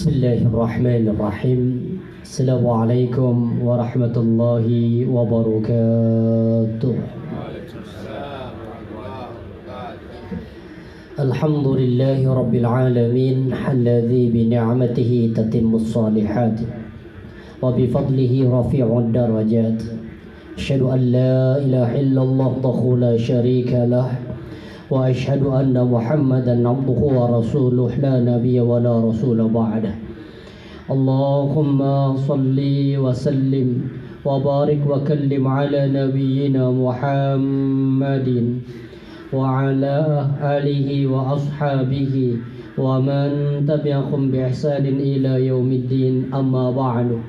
Bismillahirrahmanirrahim. Assalamualaikum warahmatullahi wabarakatuh. Alhamdulillahi rabbil alamin, alladzi bi ni'matihi tatimmus shalihat wa bi fadlihi rafi'ud darajat. Asyhadu an la ilaha illallah wahdahu la syarika lah wa asyhadu anna Muhammadan abduhu wa rasuluh la nabiyya wa la rasula ba'dah. Allahumma salli wa sallim wa barik wa kallim ala nabiyyina Muhammadin wa ala alihi wa ashabihi wa man tabi'ahum bi ihsanin ila yaumiddin, amma ba'du.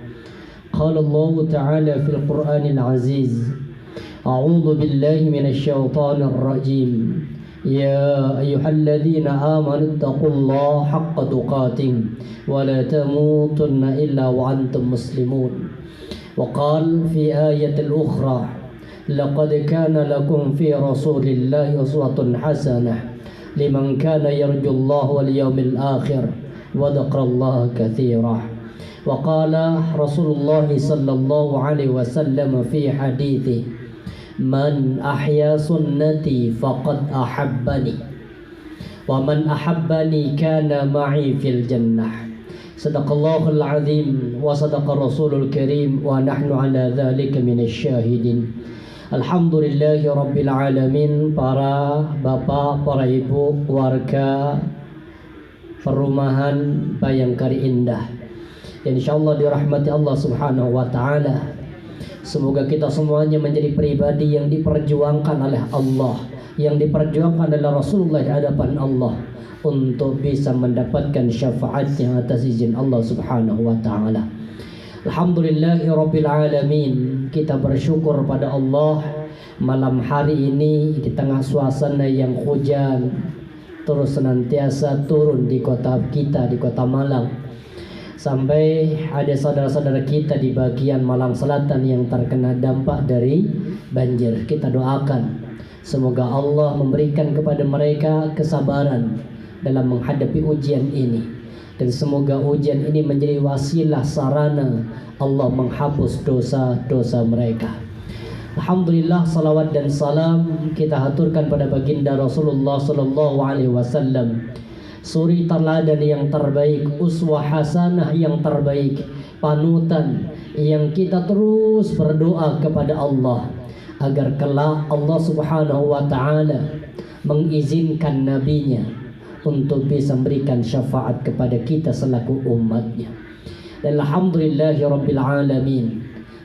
Qala Allah ta'ala fil Qur'anil Aziz, a'udzu billahi minasy syaithanir rajim. يا أيها الذين آمنوا اتقوا الله حق تقاته ولا تموتن إلا وأنتم مسلمون. وقال في آية الأخرى لقد كان لكم في رسول الله أسوة حسنة لمن كان يرجو الله واليوم الآخر وذكر الله كثيرا. وقال رسول الله صلى الله عليه وسلم في حديثه Man ahya sunnati faqad ahabbani wa man ahabbani kana ma'i fil jannah. Sadaqallahul azim wa sadaqa rasulul karim wa nahnu ala dzalika minasy syahidin. Alhamdulillahi rabbil alamin. Para bapak, para ibu, warga perumahan Bayangkari Indah, insyaallah dirahmati Allah subhanahu wa ta'ala. Semoga kita semuanya menjadi pribadi yang diperjuangkan oleh Allah, yang diperjuangkan oleh Rasulullah di hadapan Allah untuk bisa mendapatkan syafaatnya atas izin Allah subhanahu wa ta'ala. Alhamdulillahirabbil alamin. Kita bersyukur pada Allah malam hari ini di tengah suasana yang hujan terus senantiasa turun di kota kita, di kota Malang. Sampai ada saudara-saudara kita di bagian Malang Selatan yang terkena dampak dari banjir. Kita doakan semoga Allah memberikan kepada mereka kesabaran dalam menghadapi ujian ini, dan semoga ujian ini menjadi wasilah sarana Allah menghapus dosa-dosa mereka. Alhamdulillah, salawat dan salam kita haturkan pada baginda Rasulullah sallallahu alaihi wasallam, suri teladan yang terbaik, uswah hasanah yang terbaik, panutan yang kita terus berdoa kepada Allah agar kelak Allah subhanahu wa ta'ala mengizinkan nabinya untuk bisa memberikan syafaat kepada kita selaku umatnya. Dan alhamdulillahi rabbil alamin,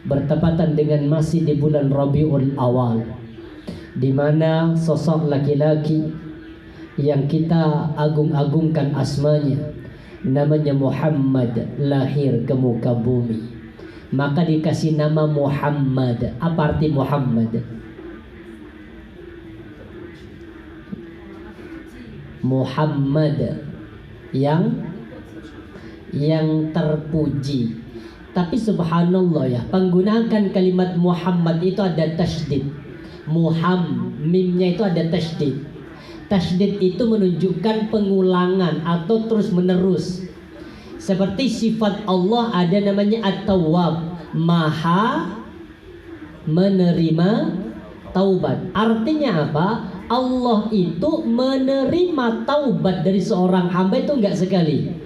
bertepatan dengan masih di bulan Rabiul Awal, di mana sosok laki-laki yang kita agung-agungkan asmanya, namanya Muhammad, lahir ke muka bumi. Maka dikasih nama Muhammad. Apa arti Muhammad? Muhammad yang terpuji. Tapi subhanallah ya, penggunaan kalimat Muhammad itu ada tasydid. Mimnya itu ada tasydid. Tasydid itu menunjukkan pengulangan atau terus menerus. Seperti sifat Allah ada namanya At-Tawwab, Maha menerima taubat. Artinya apa? Allah itu menerima taubat dari seorang hamba itu enggak sekali,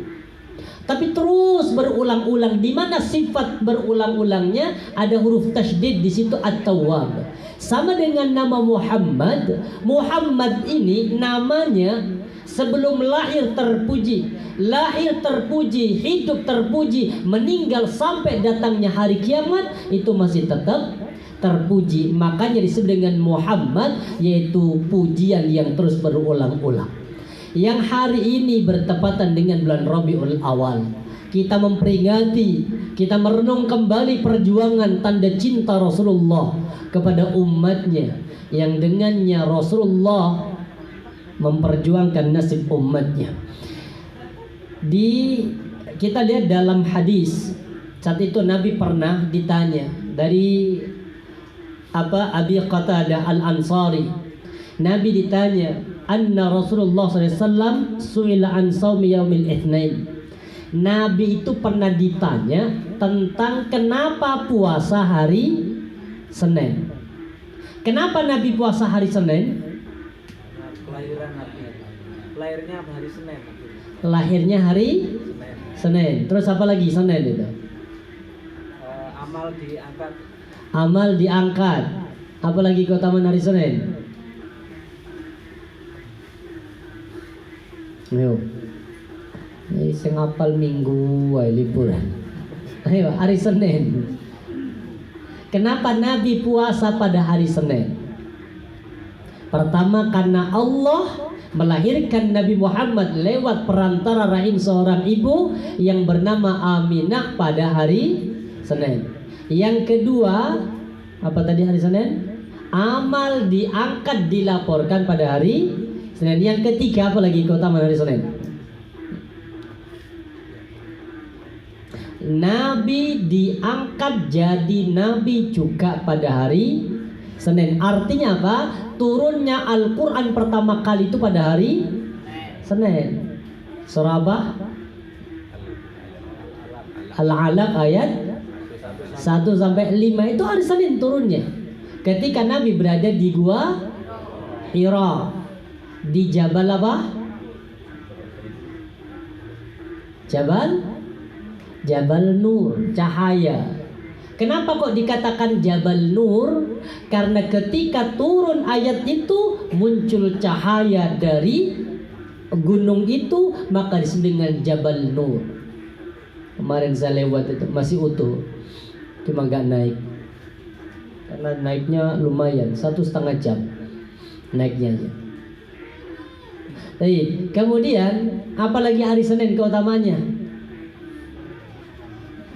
tapi terus berulang-ulang. Di mana sifat berulang-ulangnya ada huruf tasydid di situ, At-Tawwab. Sama dengan nama Muhammad. Muhammad ini namanya sebelum lahir terpuji, hidup terpuji, meninggal sampai datangnya hari kiamat itu masih tetap terpuji. Makanya disebut dengan Muhammad, yaitu pujian yang terus berulang-ulang. Yang hari ini bertepatan dengan bulan Rabiul Awal, kita memperingati, kita merenung kembali perjuangan tanda cinta Rasulullah kepada umatnya, yang dengannya Rasulullah memperjuangkan nasib umatnya. Kita lihat dalam hadis, saat itu Nabi pernah ditanya dari Abi Qatadah Al-Ansari. Nabi ditanya, anna Rasulullah SAW su'ila an saumi yaumil itsnain. Nabi itu pernah ditanya tentang kenapa puasa hari Senin. Kenapa Nabi puasa hari Senin? Kelahiran Nabi. Lahirnya hari Senin. Lahirnya hari Senin. Terus apa lagi Senin itu? Amal diangkat. Amal diangkat. Apa lagi keutamaan hari Senin? Ayo. Ini sing apal minggu wae liburan. Ayo hari Senin. Kenapa Nabi puasa pada hari Senin? Pertama karena Allah melahirkan Nabi Muhammad lewat perantara rahim seorang ibu yang bernama Aminah pada hari Senin. Yang kedua, apa tadi hari Senin? Amal diangkat dilaporkan pada hari Senin. Yang ketiga, apa lagi keutamaan hari Senin? Nabi diangkat jadi nabi juga pada hari Senin. Artinya apa? Turunnya Al-Quran pertama kali itu pada hari Senin. Surah apa? Al-Alaq ayat 1 sampai 5 itu hari Senin turunnya. Ketika Nabi berada di gua Hira, di Jabal apa? Jabal Nur, cahaya. Kenapa kok dikatakan Jabal Nur? Karena ketika turun ayat itu muncul cahaya dari gunung itu, maka disebut dengan Jabal Nur. Kemarin saya lewat itu masih utuh, cuma gak naik. Karena naiknya lumayan 1,5 jam naiknya aja. Kemudian apalagi hari Senin keutamanya?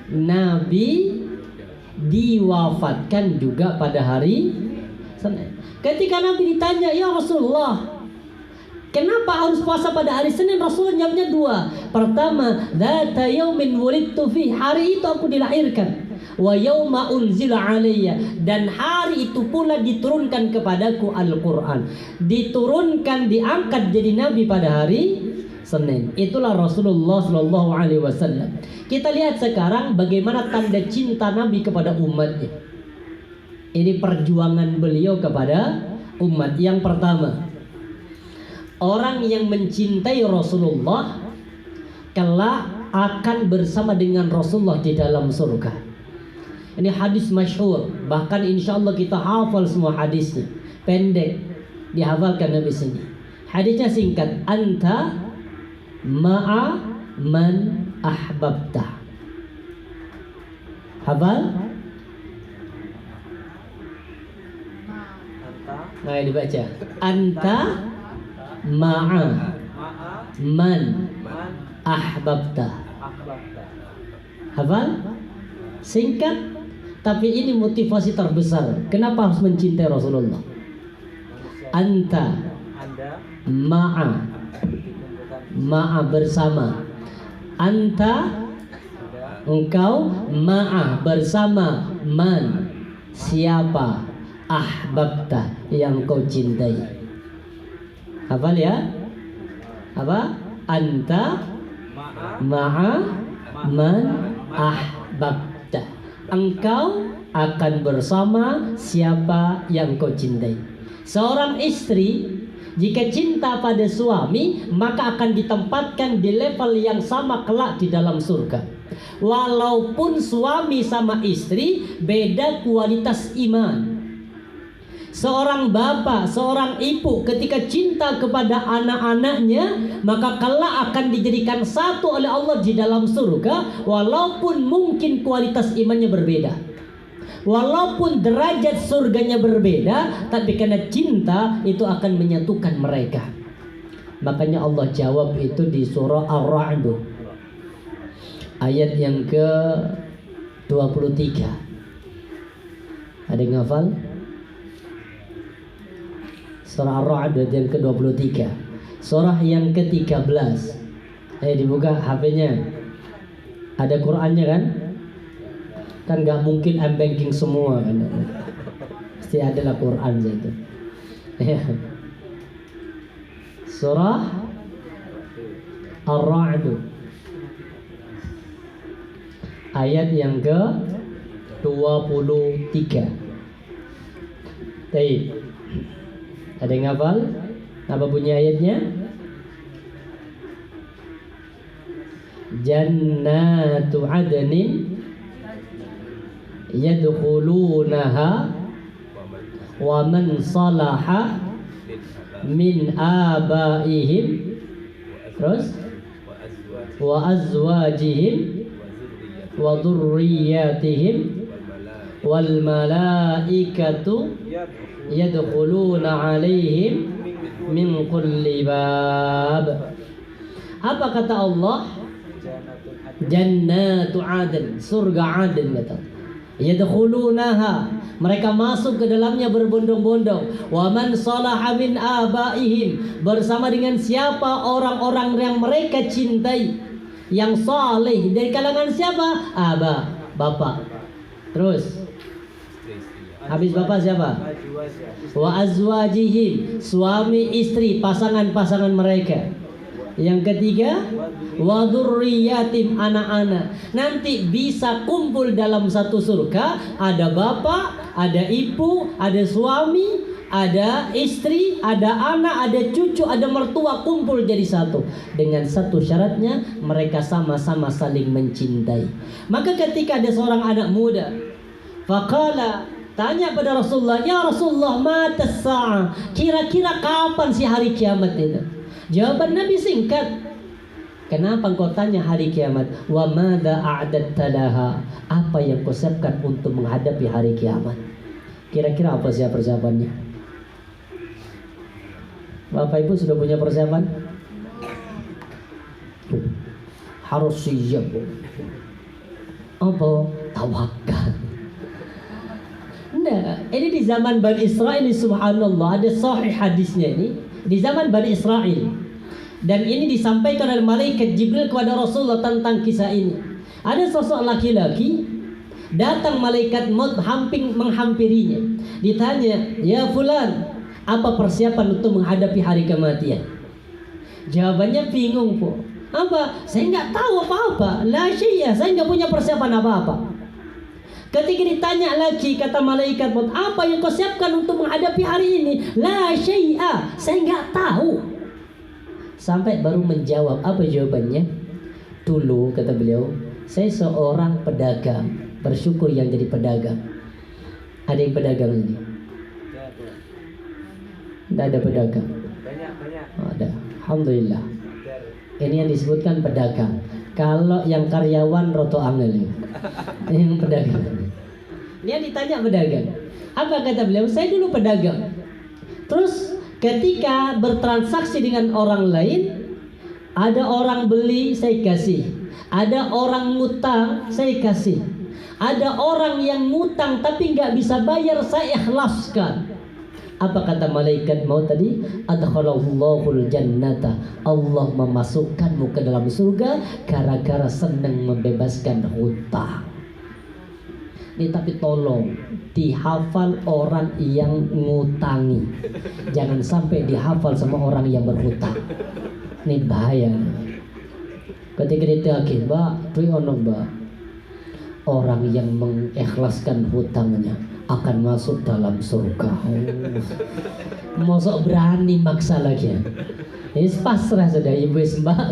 Nabi diwafatkan juga pada hari Senin. Ketika Nabi ditanya, ya Rasulullah, kenapa harus puasa pada hari Senin? Rasulullah jawabnya dua. Pertama, dzata yaumin wulidtu fi, hari itu aku dilahirkan. Wa yauma unzila alayya, dan hari itu pula diturunkan kepadaku Al-Quran. Diturunkan, diangkat jadi Nabi pada hari Senin. Itulah Rasulullah Shallallahu Alaihi Wasallam. Kita lihat sekarang bagaimana tanda cinta Nabi kepada umatnya. Ini perjuangan beliau kepada umat. Yang pertama, orang yang mencintai Rasulullah kelak akan bersama dengan Rasulullah di dalam surga. Ini hadis masyhur. Bahkan insya Allah kita hafal semua hadisnya. Pendek dihafalkan Nabi sini. Hadisnya singkat. Anta ma'a man ahbabta. Hafal? Nah, dibaca. Anta ma'a man ahbabta. Hafal? Singkat, tapi ini motivasi terbesar. Kenapa harus mencintai Rasulullah? Anta ma'a bersama. Anta engkau, ma'a bersama, man siapa, ahbabta yang kau cintai. Hafal ya? Apa? Anta ma'a man ahbabta. Engkau akan bersama siapa yang kau cintai. Seorang istri jika cinta pada suami, maka akan ditempatkan di level yang sama kelak di dalam surga. Walaupun suami sama istri beda kualitas iman. Seorang bapak, seorang ibu ketika cinta kepada anak-anaknya, maka kelak akan dijadikan satu oleh Allah di dalam surga, walaupun mungkin kualitas imannya berbeda. Walaupun derajat surganya berbeda, tapi karena cinta itu akan menyatukan mereka. Makanya Allah jawab itu di surah Ar-Ra'd ayat yang ke-23. Ada yang hafal? Surah Ar-Ra'd ayat yang ke-23. Surah yang ke-13. Ayo dibuka HP-nya. Ada Qur'annya kan? Kan gak mungkin M-banking semua kan. Pasti adalah Quran itu. Ya. Surah Ar-Ra'd ayat yang ke 23. Baik. Ada yang hafal? Apa bunyi ayatnya? Jannatu adnin yadkhulunaha wa man salaha min abaihim, terus wa azwajihim wa dhurriyyatihim wal malaikatu yadkhuluna alaihim min kulli bab. Apa kata Allah? Jannatu adn, surga Aden kata. Yadkhulunaha, mereka masuk ke dalamnya berbondong-bondong. Wa man salaha min abaihim, bersama dengan siapa orang-orang yang mereka cintai, yang saleh dari kalangan siapa? Aba, bapak. Terus habis bapak siapa? Wa azwajihim, suami istri, pasangan-pasangan mereka. Yang ketiga, wa dzurriyyatim, anak-anak. Nanti bisa kumpul dalam satu surga. Ada bapak, ada ibu, ada suami, ada istri, ada anak, ada cucu, ada mertua, kumpul jadi satu. Dengan satu syaratnya, mereka sama-sama saling mencintai. Maka ketika ada seorang anak muda, faqala, tanya pada Rasulullah, ya Rasulullah, matas sa'ah, kira-kira kapan sih hari kiamat itu? Jawaban Nabi singkat. Kenapa engkau tanya hari kiamat? Wa madza a'dadta laha, apa yang kau siapkan untuk menghadapi hari kiamat? Kira-kira apa sih persiapannya? Bapak Ibu sudah punya persiapan? Harus siap. Apa? Tawakal. Nah, ini di zaman Bani Israel, subhanallah, ada sahih hadisnya ini. Di zaman Bani Israel, dan ini disampaikan oleh malaikat Jibril kepada Rasulullah tentang kisah ini. Ada sosok laki-laki, datang malaikat maut menghampirinya. Ditanya, ya fulan, apa persiapan untuk menghadapi hari kematian? Jawabannya bingung po. Apa? Saya nggak tahu apa-apa. La syai'a, saya nggak punya persiapan apa-apa. Ketika ditanya lagi, kata malaikat maut, apa yang kau siapkan untuk menghadapi hari ini? La syai'a, saya nggak tahu. Sampai baru menjawab. Apa jawabannya? Dulu, kata beliau, saya seorang pedagang. Bersyukur yang jadi pedagang. Ada yang pedagang ini? Tidak ada pedagang. Banyak. Ada. Alhamdulillah. Ini yang disebutkan pedagang. Kalau yang karyawan roto angel. Ini yang pedagang. Dia ditanya pedagang. Apa kata beliau? Saya dulu pedagang. Terus ketika bertransaksi dengan orang lain, ada orang beli, saya kasih. Ada orang ngutang, saya kasih. Ada orang yang ngutang tapi nggak bisa bayar, saya ikhlaskan. Apa kata malaikat maut tadi? Adkhalallahul jannata, Allah memasukkanmu ke dalam surga gara-gara senang membebaskan hutang. Nih, tapi tolong dihafal orang yang ngutangi. Jangan sampai dihafal sama orang yang berhutang. Ini bahaya. Ketika ditagih, Mbak, duit ono, Mbak. Orang yang mengikhlaskan hutangnya akan masuk dalam surga. Mosok berani maksa lagi. Ini pasrah sudah ibu sembah.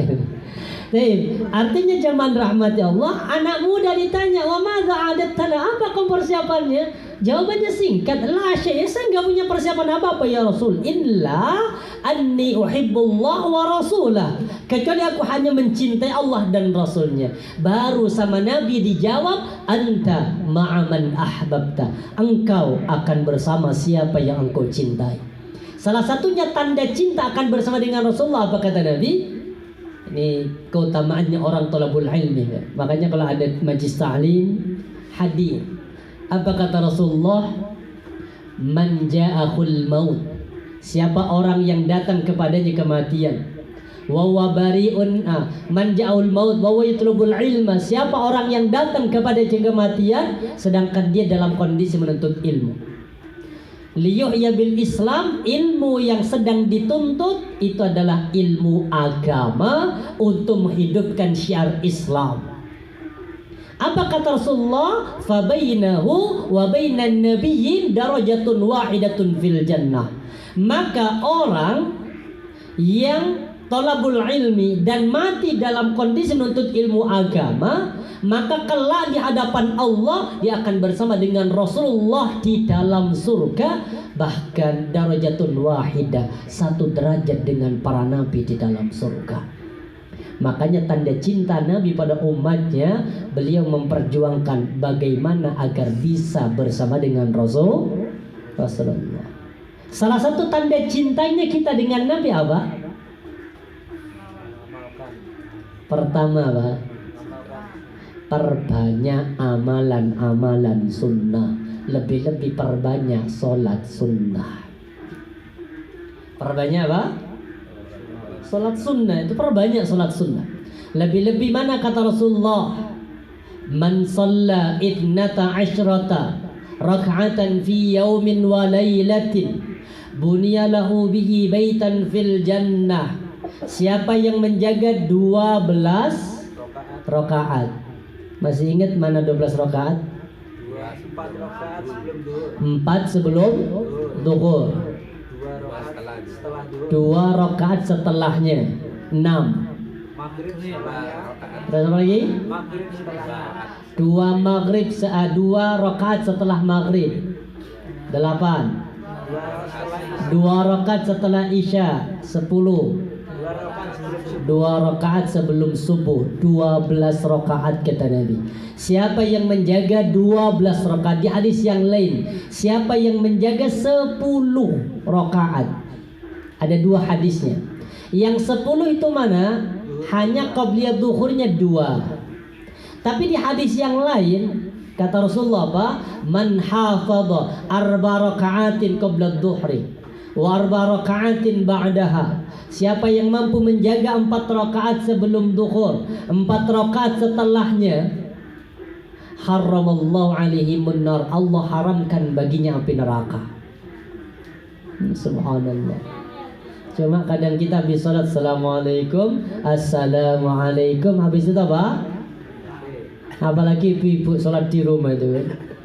Artinya zaman rahmat Allah, anak muda ditanya, wa madza adattana, apa kamu persiapannya? Jawabannya singkat, la syai', saya enggak punya persiapan apa-apa ya Rasul, illa anni uhibbullah wa rasulah, kecuali aku hanya mencintai Allah dan Rasulnya. Baru sama Nabi dijawab, anta ma'aman ahbabta, engkau akan bersama siapa yang engkau cintai. Salah satunya tanda cinta akan bersama dengan Rasulullah. Apa kata Nabi? Ini keutamaannya orang thalabul ilmi. Makanya kalau ada majlis ta'lim, hadir. Apa kata Rasulullah? Man ja'ahul maut, siapa orang yang datang kepadanya kematian. Wa huwa bari'un man ja'ahul maut wa huwa yatlubul ilma, siapa orang yang datang kepadanya kematian sedangkan dia dalam kondisi menuntut ilmu. Liyuhya bil Islam, ilmu yang sedang dituntut itu adalah ilmu agama untuk menghidupkan syiar Islam. Apa kata Rasulullah? Fabainahu wa bainan nabiyyin darajatun wahidatun fil jannah. Maka orang yang thalabul ilmi dan mati dalam kondisi menuntut ilmu agama, maka kelak di hadapan Allah dia akan bersama dengan Rasulullah di dalam surga, bahkan darajatun wahidah, satu derajat dengan para nabi di dalam surga. Makanya tanda cinta Nabi pada umatnya, beliau memperjuangkan bagaimana agar bisa bersama dengan Rasulullah. Salah satu tanda cintanya kita dengan Nabi apa? Pertama apa? Perbanyak amalan-amalan sunnah. Lebih-lebih perbanyak sholat sunnah. Perbanyak apa? Sholat sunnah, itu perbanyak sholat sunnah. Lebih-lebih mana kata Rasulullah? Man shalla ithnata asyrata rak'atan fi yaumin wa laylatin bunya lahu bihi baitan fil jannah. Siapa yang menjaga 12 rakaat. Masih ingat mana 12 rakaat? 4 rakaat sebelum duhur. 4 sebelum duhur. 2 rakaat setelahnya. 6. Maghrib setelahnya. Terus apa lagi? Maghrib setelahnya. 2 rakaat setelah maghrib. 8. 2 rakaat setelah isya. 10. 2 rakaat sebelum subuh. 12 rakaat kata Nabi. Siapa yang menjaga 12 rakaat, di hadis yang lain, siapa yang menjaga 10 rakaat. Ada 2 hadisnya. Yang 10 itu mana? Hanya qabliyah duhurnya 2. Tapi di hadis yang lain kata Rasulullah apa? Man hafadha 4 raka'atin qabla dhuhri wa 4 raka'atin ba'daha. Siapa yang mampu menjaga 4 rakaat sebelum duhur, 4 rakaat setelahnya, haramallahu alaihi munnar, Allah haramkan baginya api neraka. Subhanallah. Cuma kadang kita habis salat assalamualaikum, assalamualaikum, habis itu apa? Apalagi ibu-ibu salat di rumah itu kan.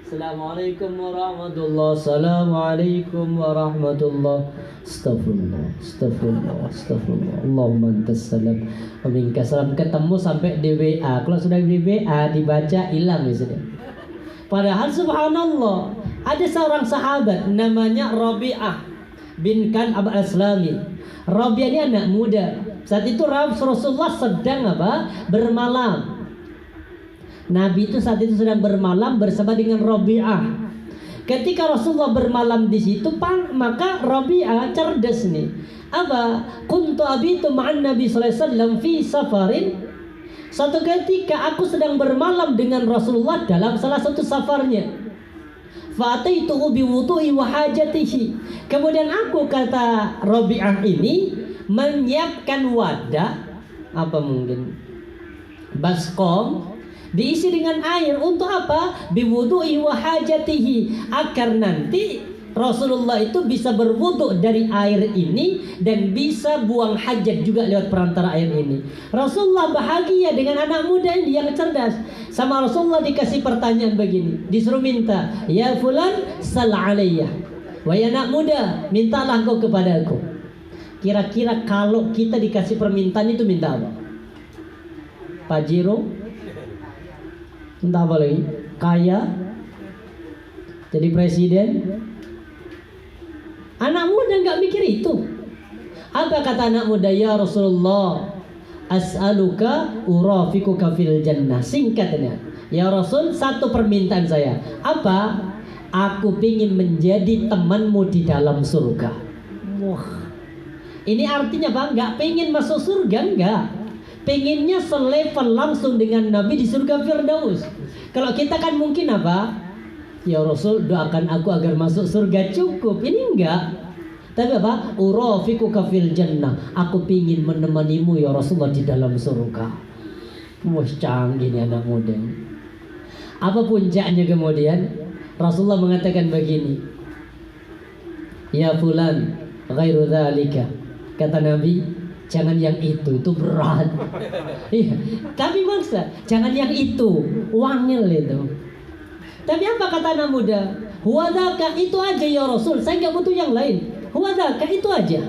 Assalamualaikum warahmatullahi, assalamualaikum warahmatullahi. Astagfirullah, astagfirullah, astagfirullah. Allahumma antas salam wa minkas salam. Ketemu sampai di WA. Kalau sudah di WA dibaca hilang ya sudah. Padahal subhanallah, ada seorang sahabat namanya Rabi'ah bin Kan Al-Aslami. Rabi'ah ini anak muda. Saat itu Rasulullah sedang apa? Bermalam. Nabi itu saat itu sedang bermalam bersama dengan Rabi'ah. Ketika Rasulullah bermalam di situ, maka Rabi'ah cerdas nih. Apa? Kuntu abitu ma'an Nabi sallallahu alaihi wasallam fi safarin. Satu ketika aku sedang bermalam dengan Rasulullah dalam salah satu safarnya. Fa'ataituhu biwudu'i wa hajatihi. Kemudian aku, kata Rabi'ah ini, menyiapkan wadah, apa mungkin baskom, diisi dengan air untuk apa? Biwudu'i wa hajatihi, agar nanti Rasulullah itu bisa berwudu dari air ini dan bisa buang hajat juga lewat perantara air ini. Rasulullah bahagia dengan anak muda ini yang cerdas. Sama Rasulullah dikasih pertanyaan begini, disuruh minta, ya fulan sal alaiyah. Wahai anak muda, mintalah kau kepadaku. Kira-kira kalau kita dikasih permintaan itu minta apa? Pajero? Minta apa lagi? Kaya? Jadi presiden? Anak muda nggak mikir itu. Apa kata anak muda? Ya Rasulullah, as'aluka urafikuka fil jannah. Singkatnya, ya Rasul, satu permintaan saya. Apa? Aku pingin menjadi temanmu di dalam surga. Wah, ini artinya apa? Nggak pengen masuk surga, nggak. Pengennya selevel langsung dengan Nabi di surga Firdaus. Kalau kita kan mungkin apa? Ya Rasul, doakan aku agar masuk surga, cukup. Ini enggak. Tapi apa? Urafikuka fil jannah. Aku pingin menemanimu ya Rasulullah di dalam surga. Wah, canggih nih anak muda. Apa puncaknya kemudian? Rasulullah mengatakan begini, ya fulan ghairu dzalika. Kata Nabi, Jangan yang itu berat. Iya. Tapi bangsa, jangan yang itu, wangil itu. Tapi apa kata anak muda? Huwadaka, itu aja ya Rasul, saya nggak butuh yang lain. Huwadaka, itu aja.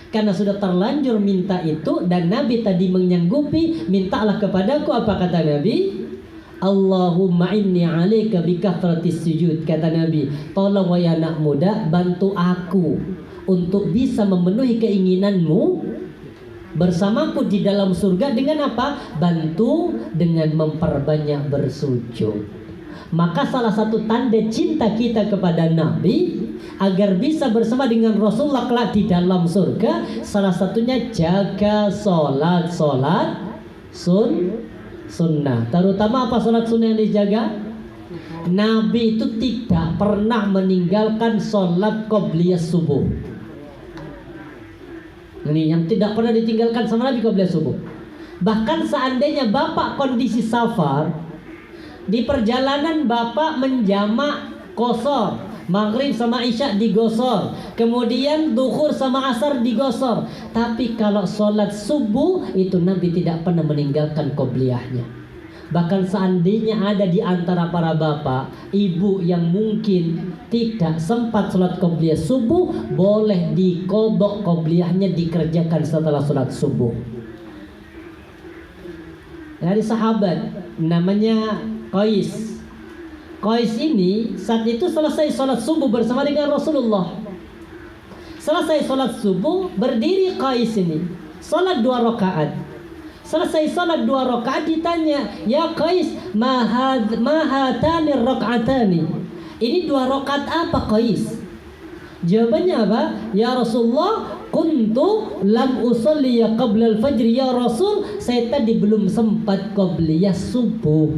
Karena sudah terlanjur minta itu, dan Nabi tadi menyanggupi, mintalah kepadaku. Apa kata Nabi? Allahumma inni alaika bikathratis sujud. Kata Nabi, tolong wahai anak muda, bantu aku untuk bisa memenuhi keinginanmu bersamaku di dalam surga. Dengan apa? Bantu dengan memperbanyak bersujud. Maka salah satu tanda cinta kita kepada Nabi agar bisa bersama dengan Rasulullah kelak di dalam surga, salah satunya jaga sholat sunnah. Terutama apa sholat sunnah yang dijaga? Nabi itu tidak pernah meninggalkan sholat qobliyah subuh. Ini yang tidak pernah ditinggalkan sama Nabi, qobliyah subuh. Bahkan seandainya bapak kondisi safar, di perjalanan bapak menjamak qashar, maghrib sama isya digosor, kemudian duhur sama asar digosor. Tapi kalau sholat subuh itu Nabi tidak pernah meninggalkan qobliyahnya. Bahkan seandainya ada di antara para bapak, ibu yang mungkin tidak sempat sholat qobliyah subuh, boleh diqodok qobliyahnya, dikerjakan setelah sholat subuh. Dari sahabat namanya Qais. Qais ini saat itu selesai sholat subuh bersama dengan Rasulullah. Selesai sholat subuh, berdiri Qais ini, sholat 2 rakaat. Selesai sholat 2 rakaat, ditanya, ya Qais, mahatani rakaatani. Ini 2 rakaat apa Qais? Jawabannya apa? Ya Rasulullah, kuntu lam usalli qabla al-fajr. Ya Rasul, saya tadi belum sempat qobliyah subuh.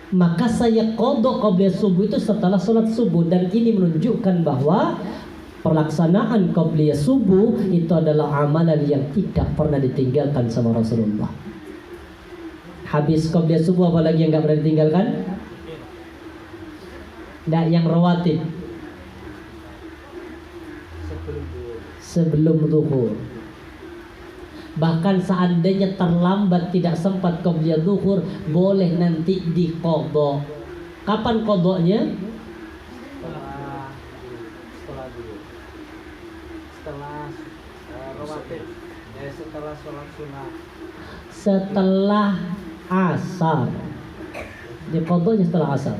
Maka saya qodok qobliyah subuh itu setelah sholat subuh. Dan ini menunjukkan bahwa pelaksanaan qobliyah subuh itu adalah amalan yang tidak pernah ditinggalkan sama Rasulullah. Habis qobliyah subuh apalagi yang gak pernah ditinggalkan? Nah, yang rawatib sebelum zuhur. Bahkan seandainya terlambat tidak sempat qobliyah zuhur, boleh nanti diqodok. Kapan qodoknya? Setelah rawatib, setelah sholat sunnah. Setelah asar. Diqodoknya setelah asar.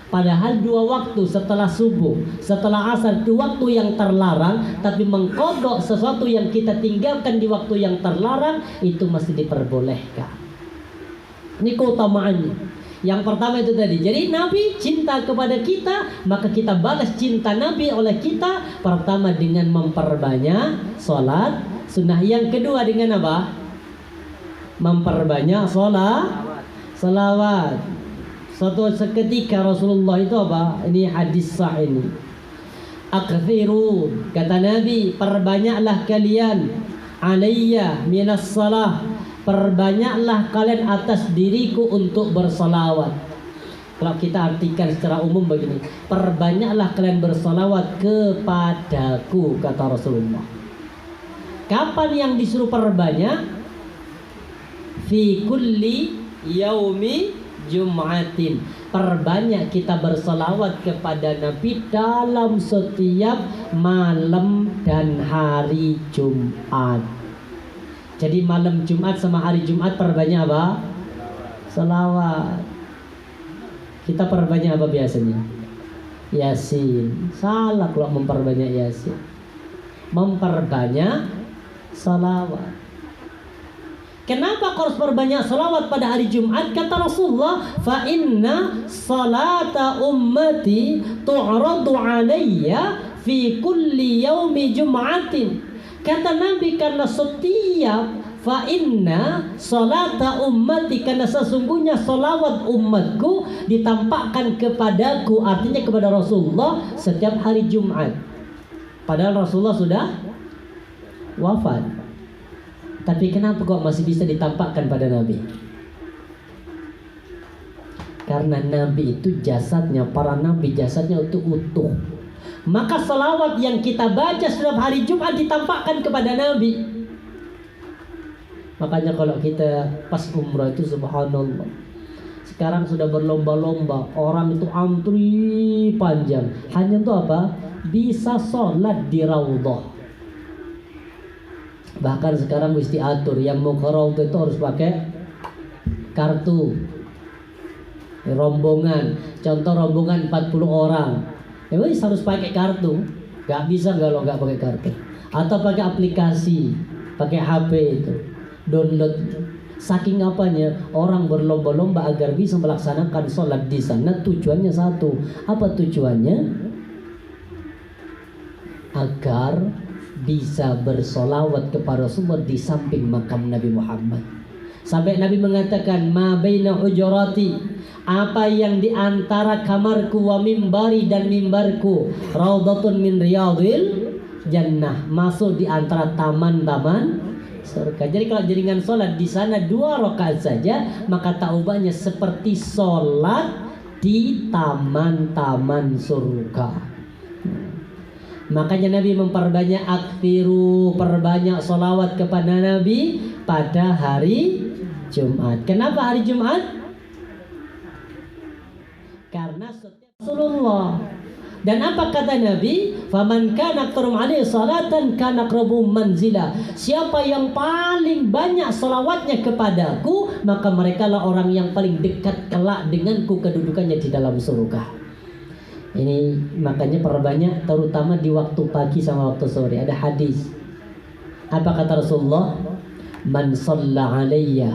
Padahal 2 waktu setelah subuh, setelah asar, 2 waktu yang terlarang. Tapi mengkodok sesuatu yang kita tinggalkan di waktu yang terlarang, itu masih diperbolehkan. Ini keutamaannya. Yang pertama itu tadi. Jadi Nabi cinta kepada kita, maka kita balas cinta Nabi oleh kita. Pertama dengan memperbanyak sholat sunnah. Yang kedua dengan apa? Memperbanyak salawat. Suatu seketika Rasulullah itu apa? Ini hadis sahih ini. Akthiru, kata Nabi, perbanyaklah kalian alayya minas salah. Perbanyaklah kalian atas diriku untuk bersalawat. Kalau kita artikan secara umum begini, perbanyaklah kalian bersalawat kepadaku, kata Rasulullah. Kapan yang disuruh perbanyak? Fi kulli yaumi Jum'atin. Perbanyak kita bersalawat kepada Nabi dalam setiap malam dan hari Jumat. Jadi malam Jumat sama hari Jumat perbanyak apa? Salawat. Kita perbanyak apa biasanya? Yasin. Salah kalau memperbanyak Yasin. Memperbanyak salawat. Kenapa harus berbanyak salawat pada hari Jumat? Kata Rasulullah, fa inna salata ummati tu'radu alayya fi kulli yaumi jum'atin. Kata Nabi, karena setiap fa inna salata ummati, karena sesungguhnya salawat umatku ditampakkan kepadaku, artinya kepada Rasulullah, setiap hari Jumat. Padahal Rasulullah sudah wafat. Tapi kenapa kok masih bisa ditampakkan pada Nabi? Karena Nabi itu jasadnya, para Nabi jasadnya itu utuh. Maka salawat yang kita baca setiap hari Jumat ditampakkan kepada Nabi. Makanya kalau kita pas umrah itu subhanallah, sekarang sudah berlomba-lomba, orang itu antri panjang. Hanya itu apa? Bisa sholat di Raudhah. Bahkan sekarang mesti atur yang mau ke Raudhah itu harus pakai kartu rombongan. Contoh rombongan 40 orang, harus pakai kartu. Gak bisa kalau nggak pakai kartu. Atau pakai aplikasi, pakai HP itu, download. Saking apanya orang berlomba-lomba agar bisa melaksanakan sholat di sana. Tujuannya satu. Apa tujuannya? Agar bisa bersolawat kepada Rasulullah di samping makam Nabi Muhammad. Sampai Nabi mengatakan, ma baina hujurati, apa yang di antara kamarku wa mimbari dan mimbarku, raudhatun min riyadil jannah, masuk di antara taman-taman surga. Jadi kalau jaringan sholat di sana 2 rakaat saja, maka taubahnya seperti sholat di taman-taman surga. Makanya Nabi memperbanyak perbanyak sholawat kepada Nabi pada hari Jumat. Kenapa hari Jumat? Karena setiap Rasulullah. Dan apa kata Nabi? Faman kana aktarum alaihi salatan kana aqrabum manzila. Siapa yang paling banyak salawatnya kepadaku, maka mereka lah orang yang paling dekat kelak denganku kedudukannya di dalam surga. Ini makanya perbanyak, terutama di waktu pagi sama waktu sore. Ada hadis. Apa kata Rasulullah? Man shalla alayya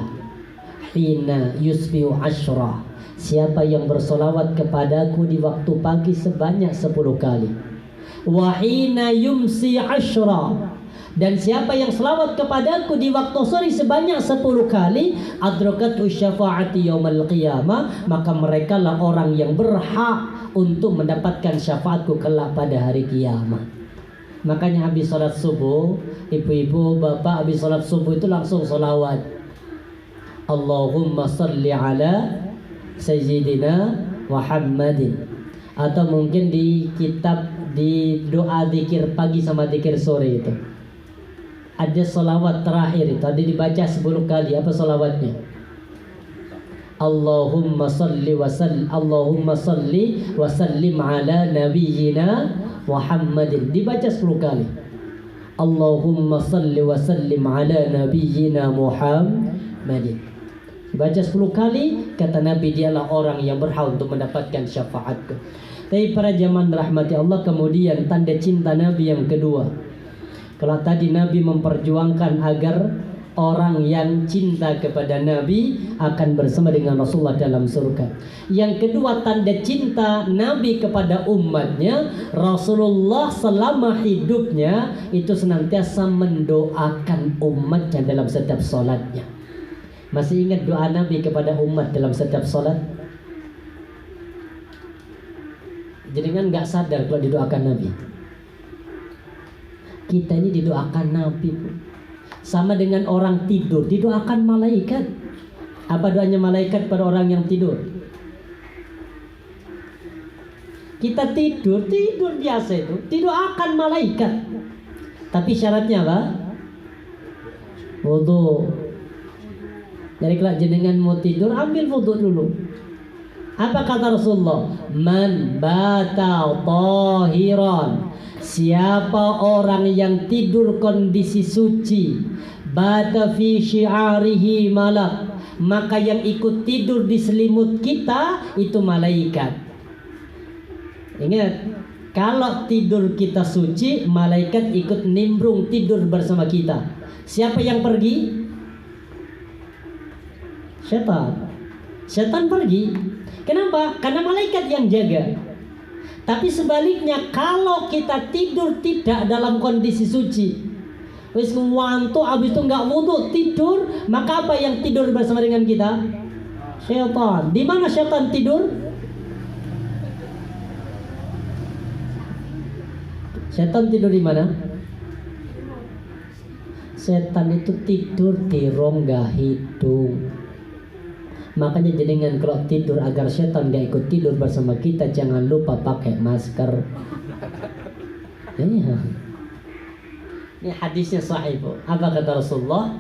hina yusbihu ashra. Siapa yang bersolawat kepadaku di waktu pagi sebanyak 10 kali. Wahina yumsi ashra. Dan siapa yang selawat kepadaku di waktu sore sebanyak 10 kali, adrakatu syafaati yaumal qiyamah, maka mereka lah orang yang berhak untuk mendapatkan syafaatku kelak pada hari kiamat. Makanya habis sholat subuh, ibu-ibu, bapak, habis sholat subuh itu langsung solawat, Allahumma salli ala Sayyidina Muhammadin. Atau mungkin di kitab, di doa zikir pagi sama zikir sore itu ada solawat terakhir itu, ada dibaca 10 kali. Apa solawatnya? Allahumma salli wa sallim ala nabiyyina Muhammadin. Dibaca 10 kali. Allahumma salli wa sallim ala nabiyyina Muhammadin. Baca 10 kali, kata Nabi, dialah orang yang berhak untuk mendapatkan syafaatku. Tapi para jamaah rahmati Allah, kemudian tanda cinta Nabi yang kedua. Kalau tadi Nabi memperjuangkan agar orang yang cinta kepada Nabi akan bersama dengan Rasulullah dalam surga. Yang kedua, tanda cinta Nabi kepada umatnya, Rasulullah selama hidupnya itu senantiasa mendoakan umatnya dalam setiap sholatnya. Masih ingat doa Nabi kepada umat dalam setiap sholat? Jadi kan nggak sadar kalau didoakan Nabi. Kita ini didoakan Nabi, sama dengan orang tidur didoakan malaikat. Apa doanya malaikat pada orang yang tidur? Kita tidur biasa itu didoakan malaikat. Tapi syaratnya apa? Wudu. Jadi kalau jenengan mau tidur, ambil wudu dulu. Apa kata Rasulullah? Man bata tahiran. Siapa orang yang tidur kondisi suci, bata fi syi'arihi malak, maka yang ikut tidur di selimut kita itu malaikat. Ingat, kalau tidur kita suci, malaikat ikut nimbrung tidur bersama kita. Siapa yang pergi? Setan pergi. Kenapa? Karena malaikat yang jaga. Tapi sebaliknya, kalau kita tidur tidak dalam kondisi suci, wis ngantuk, abis itu nggak wudu tidur, maka apa yang tidur bersama dengan kita? Setan. Di mana setan tidur? Setan tidur di mana? Setan itu tidur di rongga hidung. Makanya jenengan kalau tidur agar setan gak ikut tidur bersama kita, jangan lupa pakai masker. Iya. Ini hadisnya sahih, Bu. Apa kata Rasulullah?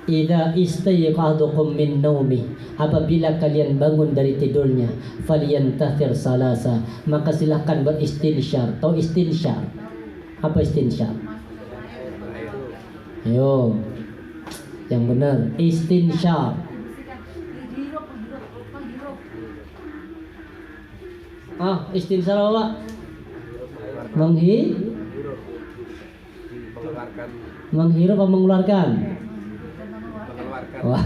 Idza istayqadhukum min naumi, apabila kalian bangun dari tidurnya, falyantathir salasa, maka silahkan beristinsyar. Tahu istinsyar? Apa istinsyar? Ayo, yang benar, istinsyar. Istinsyar apa? Menghirup atau mengeluarkan? Wah.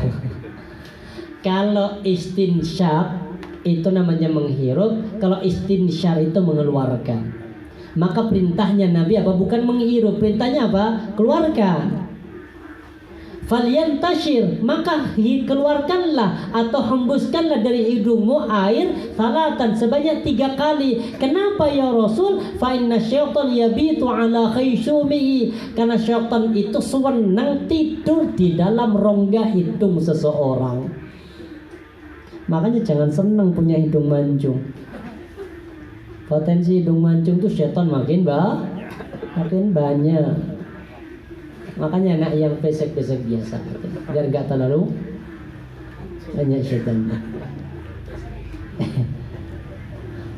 Kalau istinsyar itu namanya menghirup, kalau istinsyar itu mengeluarkan. Maka perintahnya Nabi apa? Bukan menghirup, perintahnya apa? Keluarkan. Falyantashir, maka keluarkanlah atau hembuskanlah dari hidungmu air salatan sebanyak 3 kali. Kenapa ya Rasul? Fa inna syaitan yabitu ala khayshumihi, karena syaitan itu senang tidur di dalam rongga hidung seseorang. Makanya jangan senang punya hidung mancung. Potensi hidung mancung tuh syaitan makin banyak. Makanya anak yang pesek-pesek biasa, biar gak terlalu banyak syaitan.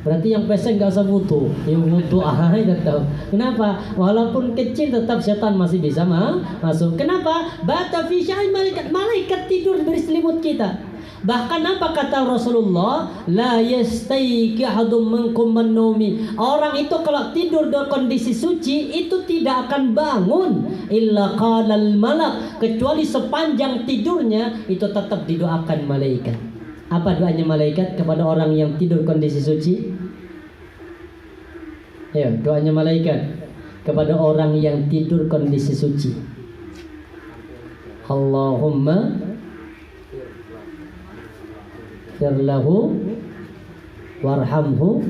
Berarti yang pesek gak usah wudu, yang wudu tetap. Kenapa? Walaupun kecil tetap syaitan masih bisa masuk. Kenapa? Bata fi syai, malaikat tidur berselimut kita. Bahkan apa kata Rasulullah? La yastayqi ahadum minkum min naumi. Orang itu kalau tidur dalam kondisi suci itu tidak akan bangun illa qalal malak, kecuali sepanjang tidurnya itu tetap didoakan malaikat. Apa doanya malaikat kepada orang yang tidur kondisi suci? Ya, doanya malaikat kepada orang yang tidur kondisi suci. Allahumma firlahu warhamhu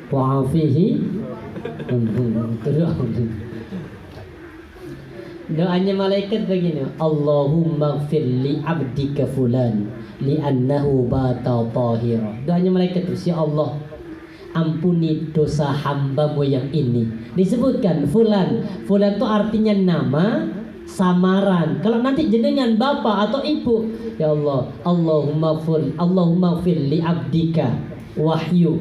wa'afihi. Doanya malaikat begini, Allahumma gfir li abdika fulan li'annahu bata tahira. Doanya malaikat itu, ya Allah, ampuni dosa hambamu yang ini. Disebutkan fulan. Fulan itu artinya nama samaran. Kalau nanti jenengan bapak atau ibu, ya Allah, Allahumma gfir li abdika wahyu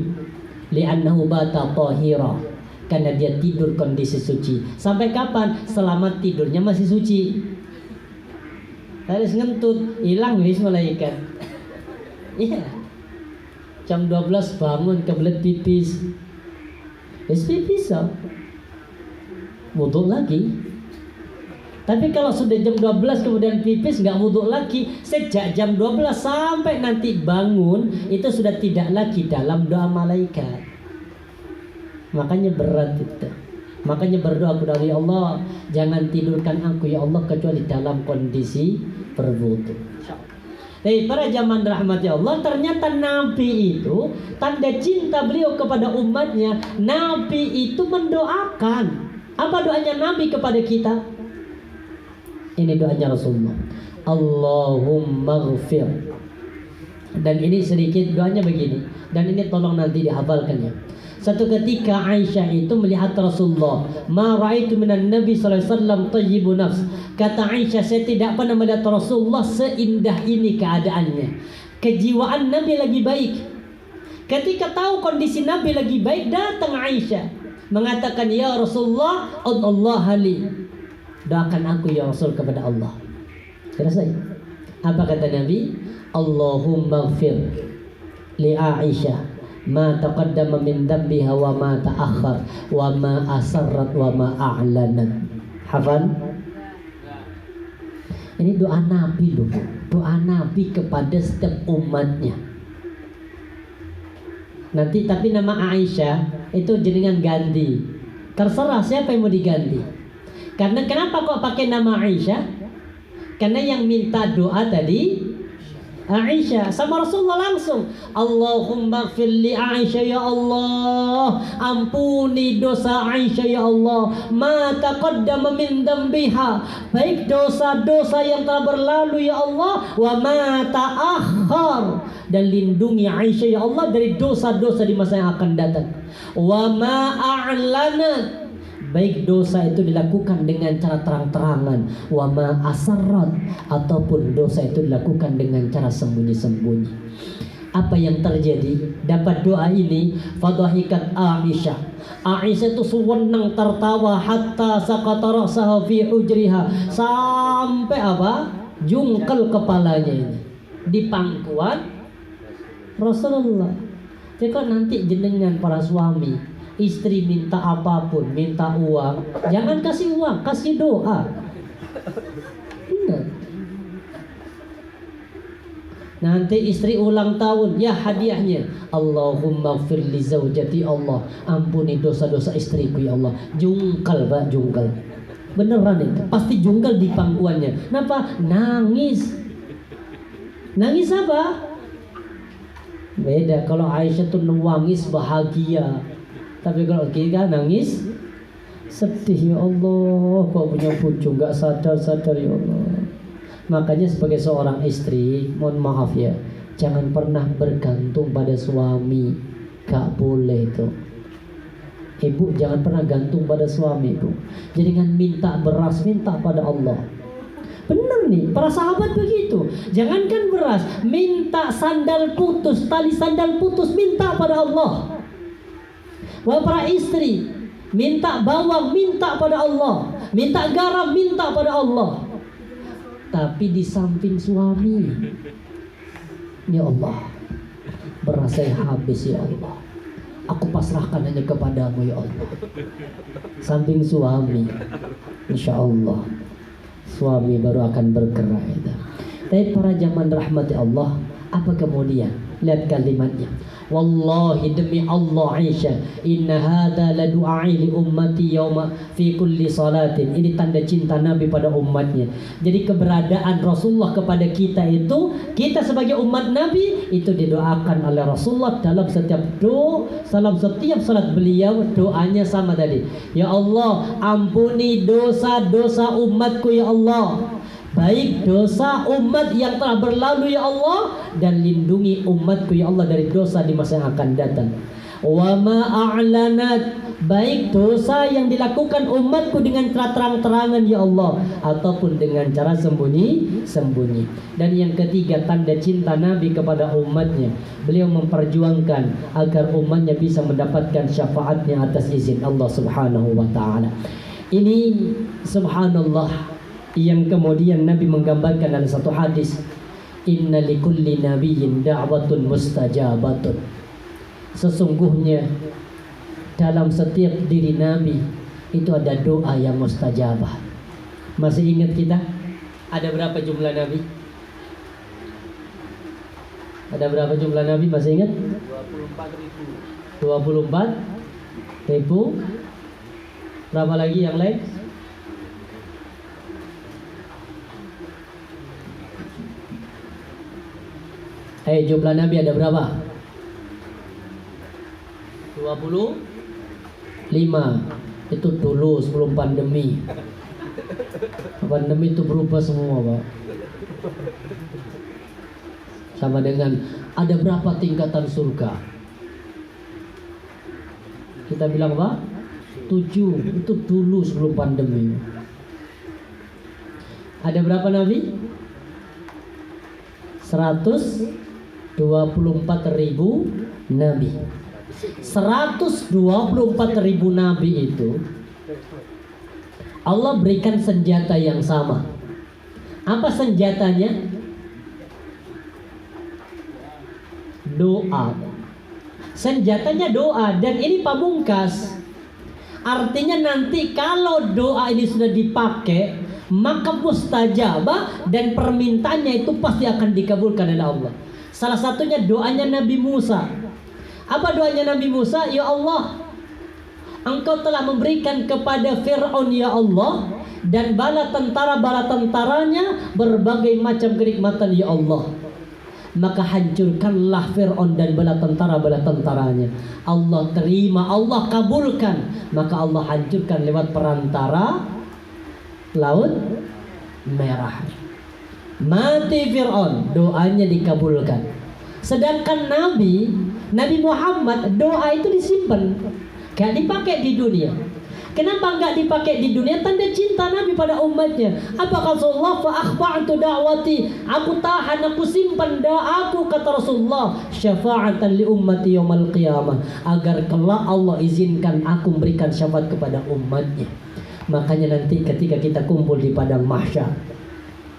li'annahu bata tahira, karena dia tidur kondisi suci. Sampai kapan? Selama tidurnya masih suci. Harus ngentut, hilang wis malaikat. Iya. Jam 12 bangun kebelet pipis. Wis pipis wudu lagi. Tapi kalau sudah jam 12 kemudian pipis nggak wudhu lagi, sejak jam 12 sampai nanti bangun itu sudah tidak lagi dalam doa malaikat. Makanya berat itu. Makanya berdoa kepada Allah, jangan tidurkan aku ya Allah kecuali dalam kondisi berwudu. Tapi para zaman rahmati Allah, ternyata Nabi itu tanda cinta beliau kepada umatnya. Nabi itu mendoakan. Apa doanya Nabi kepada kita? Ini doanya Rasulullah, Allahumma gfir. Dan ini sedikit doanya begini, dan ini tolong nanti dihafalkan ya. Satu ketika Aisyah itu melihat Rasulullah, ma ra'aitu minan Nabi sallallahu alaihi wasallam tayyibun nafs. Kata Aisyah, saya tidak pernah melihat Rasulullah seindah ini keadaannya. Kejiwaan Nabi lagi baik. Ketika tahu kondisi Nabi lagi baik, datang Aisyah mengatakan, ya Rasulullah, Allah li, doakan aku ya Rasul kepada Allah. Selesai. Apa kata Nabi? Allahumma gfir li Aisyah ma taqaddama min dhanbiha wa ma ta'akhkhar wa ma asarrat wa ma a'lanat. Hafal? Ini doa Nabi loh. Doa Nabi kepada setiap umatnya. Nanti tapi nama Aisyah itu jenengan ganti. Terserah siapa yang mau diganti. Karena kenapa kok pakai nama Aisyah? Karena yang minta doa tadi Aisyah sama Rasulullah langsung. Allahumma ighfir li Aisyah ya Allah. Ampuni dosa Aisyah ya Allah. Ma taqaddama min dambiha. Baik dosa-dosa yang telah berlalu ya Allah, wa ma ta'akhkhar. Dan lindungi Aisyah ya Allah dari dosa-dosa di masa yang akan datang. Wa ma a'lanat. Baik dosa itu dilakukan dengan cara terang-terangan, wa ma asarrat, ataupun dosa itu dilakukan dengan cara sembunyi-sembunyi. Apa yang terjadi? Dapat doa ini, fadhahikat Aisyah. Aisyah itu senang tertawa hatta saqata ra'saha fi hujriha, sampai apa? Jungkel kepalanya ini di pangkuan Rasulullah. Jadi kalau nanti jenengan para suami, istri minta apapun, minta uang, jangan kasih uang, kasih doa. Benar. Nanti istri ulang tahun, ya hadiahnya, Allahumma ighfir li zaujati, Allah ampuni dosa-dosa istriku ya Allah. Jungkal Pak, jungkal. Beneran itu, pasti jungkal di pangkuannya. Kenapa? Nangis. Nangis apa? Beda, kalau Aisyah tuh nangis bahagia. Tapi kalau kita nangis sedih, ya Allah, kok punya bojo nggak sadar ya Allah. Makanya sebagai seorang istri, mohon maaf ya, jangan pernah bergantung pada suami, gak boleh itu. Ibu jangan pernah gantung pada suami ibu. Jadi dengan minta beras, minta pada Allah. Benar nih, para sahabat begitu. Jangankan beras, minta sandal putus, tali sandal putus, minta pada Allah. Wahai para istri, minta bawang, minta pada Allah. Minta garam, minta pada Allah. Tapi di samping suami, ya Allah, beras saya habis ya Allah, aku pasrahkan hanya kepadamu ya Allah. Samping suami, insya Allah suami baru akan bergerak itu. Tapi para jamaah rahmati Allah, apa kemudian? Lihat kalimatnya. Wallahi demi Allah Aisyah, inna hadza la du'ai li ummati yauma fi kulli salatin. Ini tanda cinta Nabi pada umatnya. Jadi keberadaan Rasulullah kepada kita itu, kita sebagai umat Nabi itu didoakan oleh Rasulullah dalam setiap doa, dalam setiap salat beliau doanya sama tadi. Ya Allah, ampuni dosa-dosa umatku ya Allah. Baik dosa umat yang telah berlalu ya Allah, dan lindungi umatku ya Allah dari dosa di masa yang akan datang. Wa ma a'lanat, baik dosa yang dilakukan umatku dengan cara terang-terangan ya Allah, ataupun dengan cara sembunyi-sembunyi. Dan yang ketiga, tanda cinta Nabi kepada umatnya, beliau memperjuangkan agar umatnya bisa mendapatkan syafaatnya atas izin Allah Subhanahu wa ta'ala. Ini subhanallah yang kemudian Nabi menggambarkan dalam satu hadis, inna likulli nabiyyin da'watun mustajabatun. Sesungguhnya dalam setiap diri Nabi itu ada doa yang mustajabah. Masih ingat kita? Ada berapa jumlah Nabi? Ada berapa jumlah Nabi? Masih ingat? 24.000. 24.000. Berapa lagi yang lain? Jumlah Nabi ada berapa? 25. Itu dulu sebelum pandemi. Pandemi itu berubah semua Pak. Sama dengan ada berapa tingkatan surga? Kita bilang apa? 7. Itu dulu sebelum pandemi. Ada berapa Nabi? 124.000 Nabi. 124.000 Nabi itu Allah berikan senjata yang sama. Apa senjatanya? Doa. Senjatanya doa, dan ini pamungkas. Artinya nanti kalau doa ini sudah dipakai, maka mustajabah dan permintaannya itu pasti akan dikabulkan oleh Allah. Salah satunya doanya Nabi Musa. Apa doanya Nabi Musa? Ya Allah, Engkau telah memberikan kepada Fir'aun ya Allah, dan bala tentaranya berbagai macam kenikmatan ya Allah. maka hancurkanlah Fir'aun dan bala tentaranya. Allah terima, Allah kabulkan, maka Allah hancurkan lewat perantara Laut Merah. Mati Fir'aun, doanya dikabulkan. Sedangkan Nabi Muhammad, doa itu disimpan, gak dipakai di dunia. Kenapa enggak dipakai di dunia? Tanda cinta Nabi pada umatnya. Apa kata Rasulullah? Fa akhba'tu da'wati. Aku tahan, aku simpan doaku, kata Rasulullah, syafa'atan li ummati yaumal qiyamah, agar kelak Allah izinkan aku memberikan syafaat kepada umatnya. Makanya nanti ketika kita kumpul di padang mahsyar,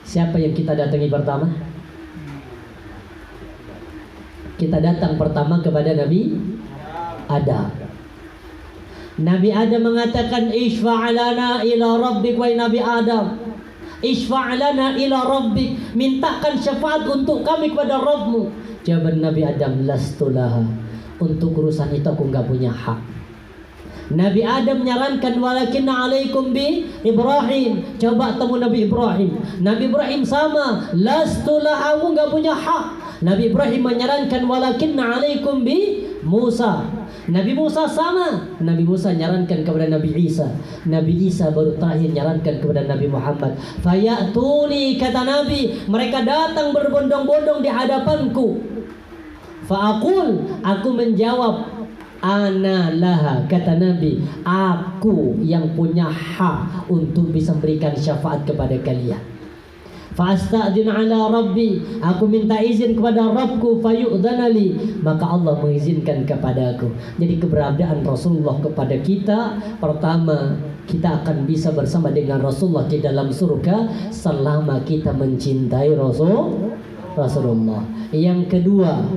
siapa yang kita datangi pertama? Kita datang pertama kepada Nabi Adam. Nabi Adam mengatakan, Ishfa'lana ila rabbik, wahai Nabi Adam, Ishfa'lana ila rabbik, mintakan syafaat untuk kami kepada Rabbmu. Jawaban Nabi Adam, lastulaha, untuk urusan itu aku enggak punya hak. Nabi Adam menyarankan, walakinna alaikum bi Ibrahim, coba temu Nabi Ibrahim. Nabi Ibrahim sama, lastulaha, aku enggak punya hak. Nabi Ibrahim menyarankan, walakinna alaikum bi Musa. Nabi Musa sama, Nabi Musa nyarankan kepada Nabi Isa. Nabi Isa baru terakhir nyarankan kepada Nabi Muhammad. Fayatuni, kata Nabi, mereka datang berbondong-bondong di hadapanku. Fa'akul, aku menjawab, ana laha, kata Nabi, aku yang punya hak untuk bisa memberikan syafaat kepada kalian. Fa'asta'din ala rabbi, aku minta izin kepada Rabbku, fayu'dhanali, maka Allah mengizinkan kepadaku. Jadi keberadaan Rasulullah kepada kita, pertama, kita akan bisa bersama dengan Rasulullah di dalam surga selama kita mencintai Rasulullah. Yang kedua,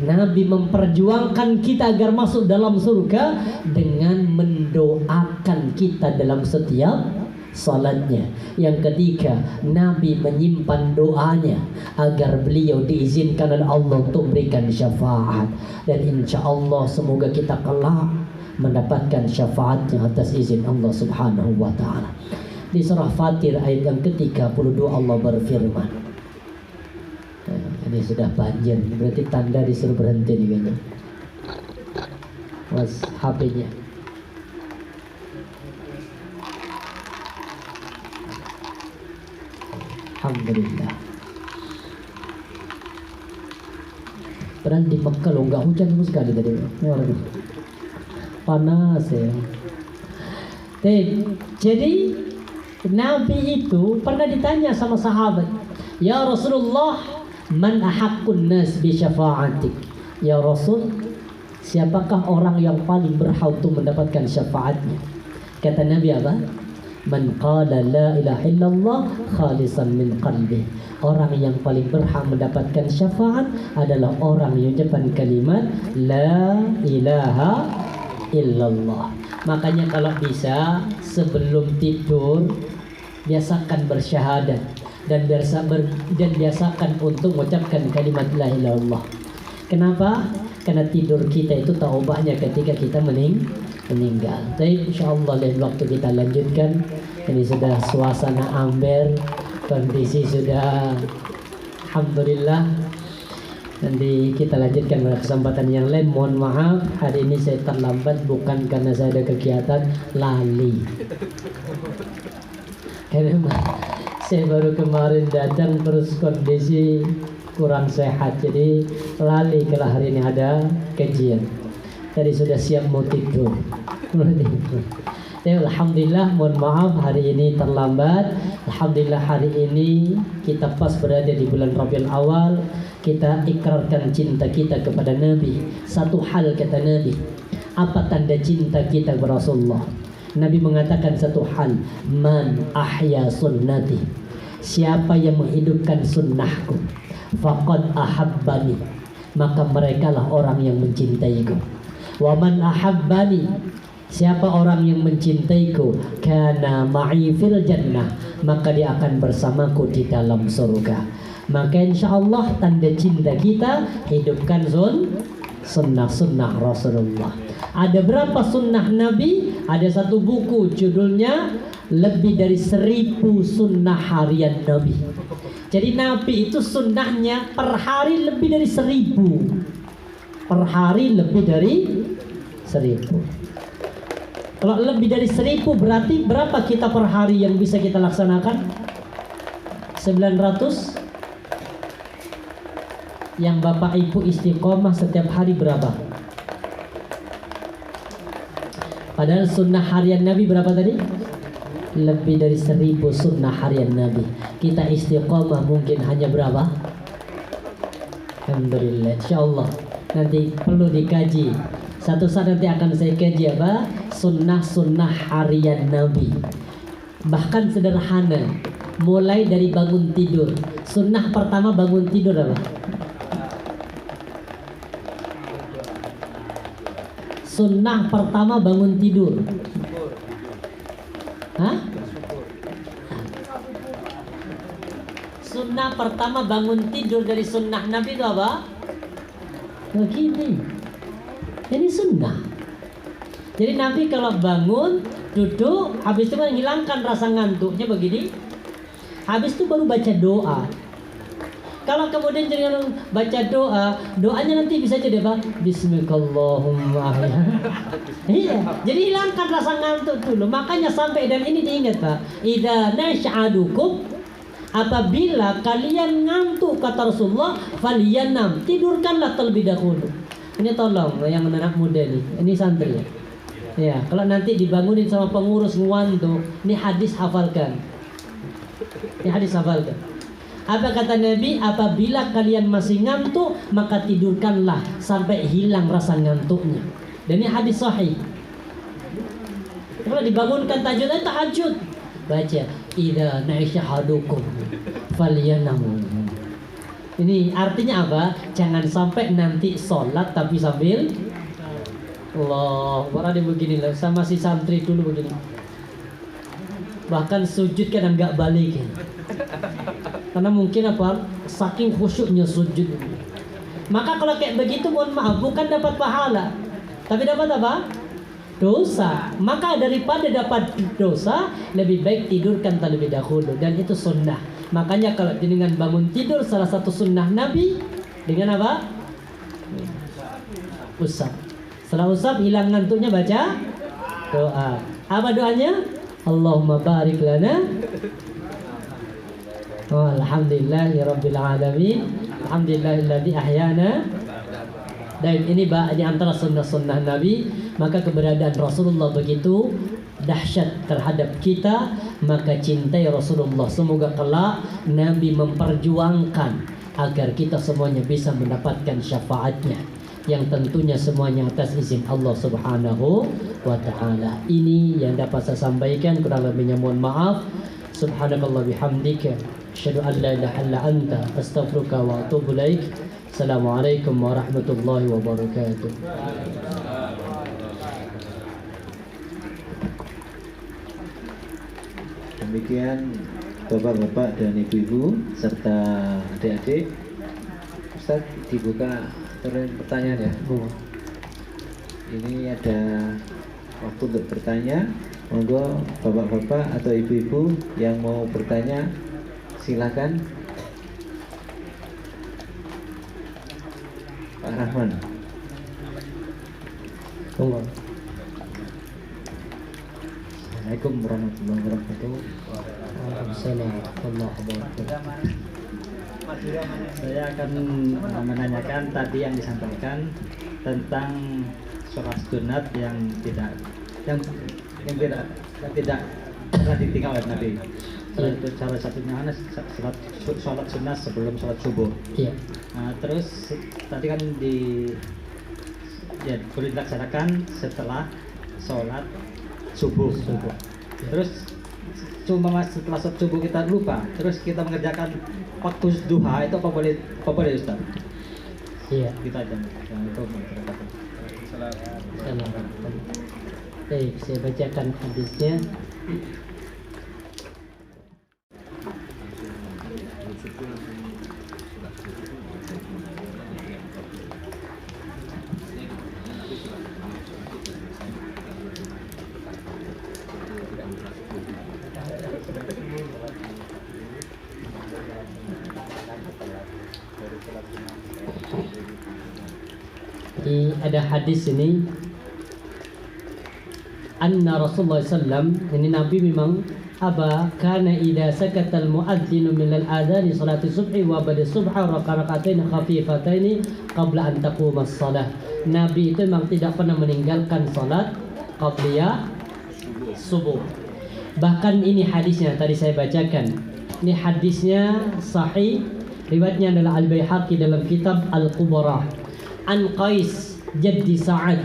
Nabi memperjuangkan kita agar masuk dalam surga dengan mendoakan kita dalam setiap salatnya. Yang ketiga, Nabi menyimpan doanya agar beliau diizinkan oleh Allah untuk memberikan syafaat. Dan insya Allah semoga kita kelak mendapatkan syafaatnya atas izin Allah subhanahu wa ta'ala. Di surah Fatir ayat yang ke-32 Allah berfirman, ini sudah banjir, berarti tanda disuruh berhenti nih kayaknya. Was HP-nya. Alhamdulillah. Padahal di Mekah loh nggak hujan sama sekali tadi. Panas ya. Jadi Nabi itu pernah ditanya sama sahabat, ya Rasulullah, man ahaqqun nas bi syafa'atik. Ya Rasul, siapakah orang yang paling berhak untuk mendapatkan syafaatnya? Kata Nabi apa? Man qala la ilaha illallah khalisan min qalbi. Orang yang paling berhak mendapatkan syafaat adalah orang yang mengucapkan kalimat la ilaha illallah. Makanya kalau bisa sebelum tidur biasakan bersyahadat dan biasakan untuk mengucapkan kalimat la ilaha illallah. Kenapa? Karena tidur kita itu taubahnya ketika kita meninggal. Baik, insyaallah lain waktu kita lanjutkan. Ini sudah suasana amber, kondisi sudah alhamdulillah. Nanti kita lanjutkan pada kesempatan yang lain. Mohon maaf hari ini saya terlambat, bukan karena saya ada kegiatan, lali. Karena saya baru kemarin datang terus kondisi kurang sehat, jadi lali kalau hari ini ada kajian. Tadi sudah siap mau tidur. Ya, alhamdulillah, mohon maaf hari ini terlambat. Alhamdulillah hari ini kita pas berada di bulan Rabiul Awal. Kita ikrarkan cinta kita kepada Nabi. Satu hal kata Nabi, apa tanda cinta kita kepada Rasulullah? Nabi mengatakan satu hal, man ahya sunnati, siapa yang menghidupkan sunnahku, faqad ahabbani, maka merekalah orang yang mencintaiku. Wa man ahabbani, siapa orang yang mencintaiku, kana ma'i fil jannah, maka dia akan bersamaku di dalam surga. Maka insyaallah tanda cinta kita, hidupkan sunnah-sunnah Rasulullah. Ada berapa sunnah Nabi? Ada satu buku judulnya lebih dari 1000 sunnah harian Nabi. Jadi Nabi itu sunnahnya per hari lebih dari 1000. Per hari lebih dari 1000. Kalau lebih dari 1000 berarti berapa kita per hari yang bisa kita laksanakan? 900. Yang Bapak Ibu istiqomah setiap hari berapa? Padahal sunnah harian Nabi berapa tadi? Lebih dari 1000 sunnah harian Nabi. Kita istiqomah mungkin hanya berapa? Alhamdulillah, insyaallah nanti perlu dikaji. Satu saat nanti akan saya kaji apa? Sunnah-sunnah harian Nabi. Bahkan sederhana, mulai dari bangun tidur. Sunnah pertama bangun tidur apa? Sunnah pertama bangun tidur. Hah? Sunnah pertama bangun tidur dari sunnah Nabi itu apa? Begini. Ini sunnah. Jadi Nabi kalau bangun, duduk, habis itu menghilangkan rasa ngantuknya begini. Habis itu baru baca doa. Kalau kemudian jangan baca doa, doanya nanti bisa jadi apa? Bismillahirrahmanirrahim. Iya, jadi hilangkan rasa ngantuk dulu. Makanya sampai dan ini diingat Pak. Idza nasya'adukum, apabila kalian ngantuk kata Rasulullah, falyanam, tidurkanlah terlebih dahulu. Ini tolong yang anak muda nih, ini santri ya. Ya, kalau nanti dibangunin sama pengurus ngantuk, ini hadis hafalkan. Ini hadis hafalkan. Apa kata Nabi? Apabila kalian masih ngantuk, maka tidurkanlah sampai hilang rasa ngantuknya. Dan ini hadis sahih. Kalau dibangunkan tahajud, baca idza na'isyhadukum falyanam. Ini artinya apa? Jangan sampai nanti sholat tapi sambil Allah, ada begini lah sama si santri dulu begini. Bahkan sujud kadang nggak balik. Karena mungkin apa? Saking khusyuknya sujud. Maka kalau kayak begitu mohon maaf, bukan dapat pahala, tapi dapat apa? Dosa. Maka daripada dapat dosa, lebih baik tidurkan terlebih dahulu. Dan itu sunnah. Makanya kalau dengan bangun tidur, salah satu sunnah Nabi dengan apa? Usap. Setelah usap hilang ngantuknya, baca doa. Apa doanya? Allahumma barik lana. Alhamdulillahirabbil alamin. Alhamdulillahilladzi ahyana. Dan ini di antara sunnah-sunnah Nabi. Maka keberadaan Rasulullah begitu dahsyat terhadap kita, maka cintai Rasulullah. Semoga kelak Nabi memperjuangkan agar kita semuanya bisa mendapatkan syafaatnya, yang tentunya semuanya atas izin Allah Subhanahu wa ta'ala. Ini yang dapat saya sampaikan, kurang lebihnya mohon maaf. Subhanakallah bihamdika, asyhadu an la ilaha illa anta, astaghfiruka wa atubu ilaik. Assalamualaikum warahmatullahi wabarakatuh. Demikian bapak-bapak dan ibu-ibu serta adik-adik. Ustaz, dibuka pertanyaan ya. Ini ada waktu untuk bertanya. Monggo bapak-bapak atau ibu-ibu yang mau bertanya silakan. Pak Rahman. Monggo. Assalamualaikum warahmatullahi wabarakatuh. Waalaikumsalam warahmatullahi wabarakatuh. Saya akan menanyakan tadi yang disampaikan tentang sholat sunat yang tidak pernah ditinggal oleh Nabi. Itu salah satunya sholat sunat sebelum sholat subuh. Iya. Nah, terus tadi kan boleh dilaksanakan setelah sholat subuh. Terus cuma setelah sholat subuh kita lupa, terus kita mengerjakan waktu duha, itu apa boleh Ustaz? Iya. Kita aja. Assalamualaikum warahmatullahi Assalamualaikum. Baik, saya bacakan hadisnya. ada hadis ini, anna Rasulullah sallam, ini Nabi memang kana idza sakata al-muadzinu min al-adhan salati subhi wa ba'da subha raka'atain khafifatain qabla an taquma as-salah. Nabi itu memang tidak pernah meninggalkan salat qabliyah subuh. Bahkan ini hadisnya tadi saya bacakan. Ini hadisnya sahih, riwayatnya adalah Al-Baihaqi dalam kitab Al-Kubra. An Qais jaddi Sa'ad.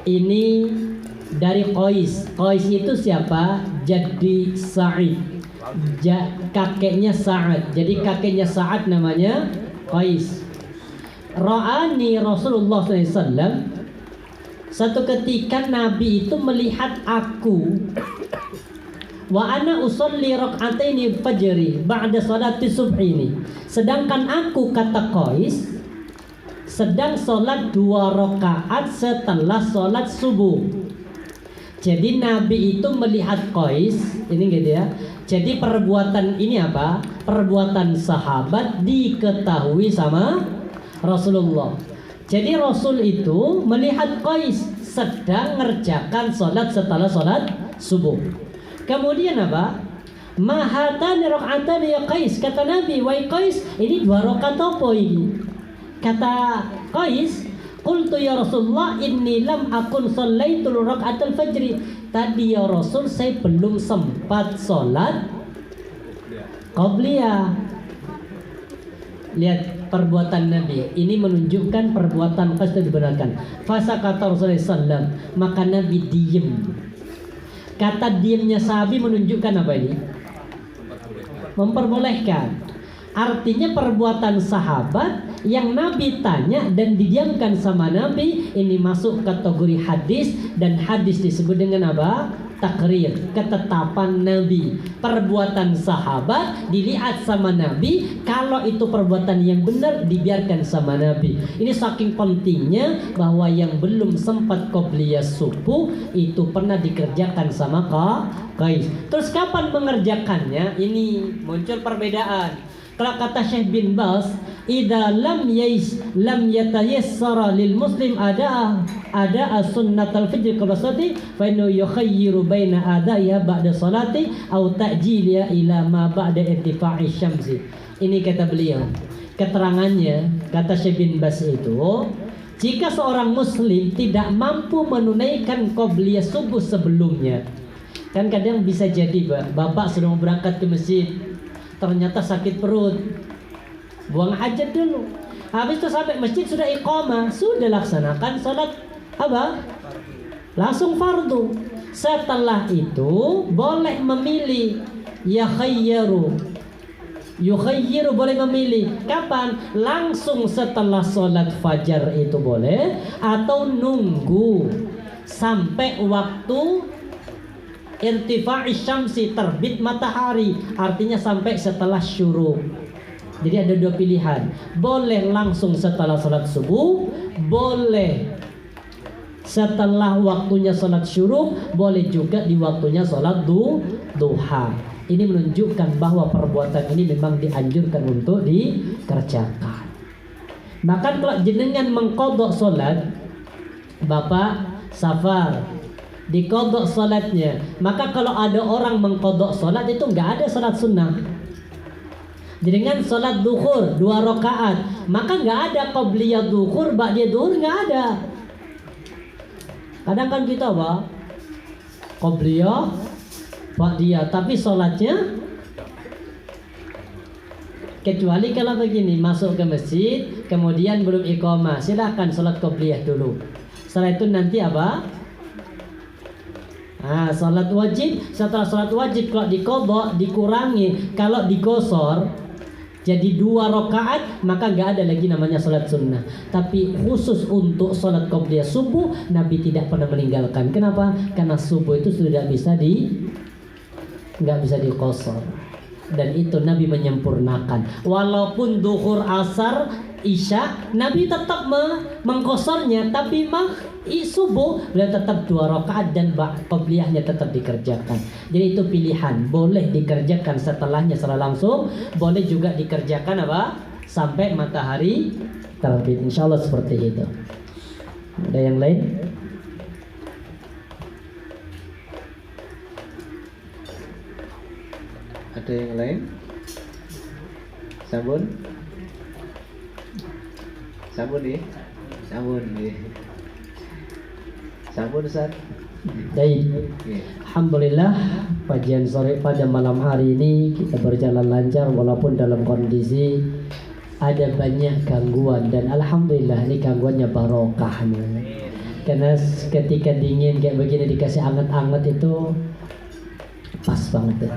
Ini dari Qais. Qais itu siapa? Jaddi Sa'id. Kakeknya Sa'ad. Jadi kakeknya Sa'ad namanya Qais. Ra'ani Rasulullah SAW. Satu ketika Nabi itu melihat aku. Wa ana usolli rak'ataini fajri ba'da salati subhi. Sedangkan aku, kata Qais, sedang sholat 2 rakaat setelah sholat subuh. Jadi Nabi itu melihat Qais, ini gitu ya. Jadi perbuatan ini apa? Perbuatan sahabat diketahui sama Rasulullah. Jadi Rasul itu melihat Qais sedang ngerjakan sholat setelah sholat subuh. Kemudian apa? Mahatani rak'atani ya Qais. Kata Nabi, wahai Qais, ini 2 rakaat apa ini? Kata Qais, qultu ya Rasulullah inni lam akun shallaitu rak'atal fajri. Tadi ya Rasul, saya belum sempat sholat qabliyah. Lihat perbuatan Nabi. Ini menunjukkan perbuatan Qais itu dibenarkan. Fasa kata Rasulullah SAW, maka Nabi diem. Kata diamnya sahabi menunjukkan apa ini? Memperbolehkan. Artinya perbuatan sahabat yang Nabi tanya dan didiamkan sama Nabi, ini masuk kategori hadis, dan hadis disebut dengan apa? Takrir, ketetapan Nabi. Perbuatan sahabat dilihat sama Nabi, kalau itu perbuatan yang benar dibiarkan sama Nabi. Ini saking pentingnya bahwa yang belum sempat qobliyah subuh itu pernah dikerjakan sama Qais. Terus kapan mengerjakannya? Ini muncul perbedaan. Kalau kata Syekh bin Baz, idza lam yatayassara lil muslim ada sunnatul fajr qabla salati fa innahu yukhayyiru baina adaiha ba'da salati aw ta'jiliha ila ma ba'da irtifa'i syamsi. Ini kata beliau. Keterangannya, kata Syekh bin Baz itu, jika seorang muslim tidak mampu menunaikan qobliyah subuh sebelumnya, kan kadang bisa jadi bapak sudah mau berangkat ke masjid, ternyata sakit perut, buang hajat dulu. Habis itu sampai masjid sudah iqamah, sudah laksanakan salat apa? Langsung fardu. Setelah itu boleh memilih, yukhayyiru boleh memilih. Kapan? Langsung setelah salat fajar itu boleh, atau nunggu sampai waktu irtifa'i syamsi, terbit matahari, artinya sampai setelah syuruk. Jadi ada 2 pilihan. Boleh langsung setelah salat subuh, boleh setelah waktunya salat syuruk, boleh juga di waktunya salat duha. Ini menunjukkan bahwa perbuatan ini memang dianjurkan untuk dikerjakan. Maka kalau jenengan mengqadha salat, bapak safar, dikodok salatnya, maka kalau ada orang mengkodok salat itu nggak ada salat sunnah. Dengan salat duhur 2 rakaat, maka nggak ada qobliyah duhur, ba'diyah duhur, nggak ada. Kadang kan kita apa? Qobliyah, ba'diyah, tapi salatnya, kecuali kalau begini, masuk ke masjid, kemudian belum iqamah, silakan salat qobliyah dulu. Setelah itu nanti apa? Salat wajib. Setelah salat wajib kalau diqadha dikurangi, kalau digosor jadi 2 rakaat, maka nggak ada lagi namanya salat sunnah. Tapi khusus untuk salat qobliyah subuh, Nabi tidak pernah meninggalkan. Kenapa? Karena subuh itu sudah nggak bisa diqosor, dan itu Nabi menyempurnakan. Walaupun duhur, asar, isya, Nabi tetap mengkosornya, tapi subuh beliau tetap 2 rakaat dan qobliyahnya tetap dikerjakan. Jadi itu pilihan, boleh dikerjakan setelahnya secara langsung, boleh juga dikerjakan apa? Sampai matahari terbit. Insyaallah seperti itu. Ada yang lain? Ada yang lain? Sabun? Sabun ya? Sabun ya. Sabun Ustaz. Baik. Ya. Alhamdulillah kajian sore pada malam hari ini kita berjalan lancar walaupun dalam kondisi ada banyak gangguan, dan alhamdulillah ini gangguannya barokah nih. Karena ketika dingin kayak begini dikasih anget-anget itu pas banget ya.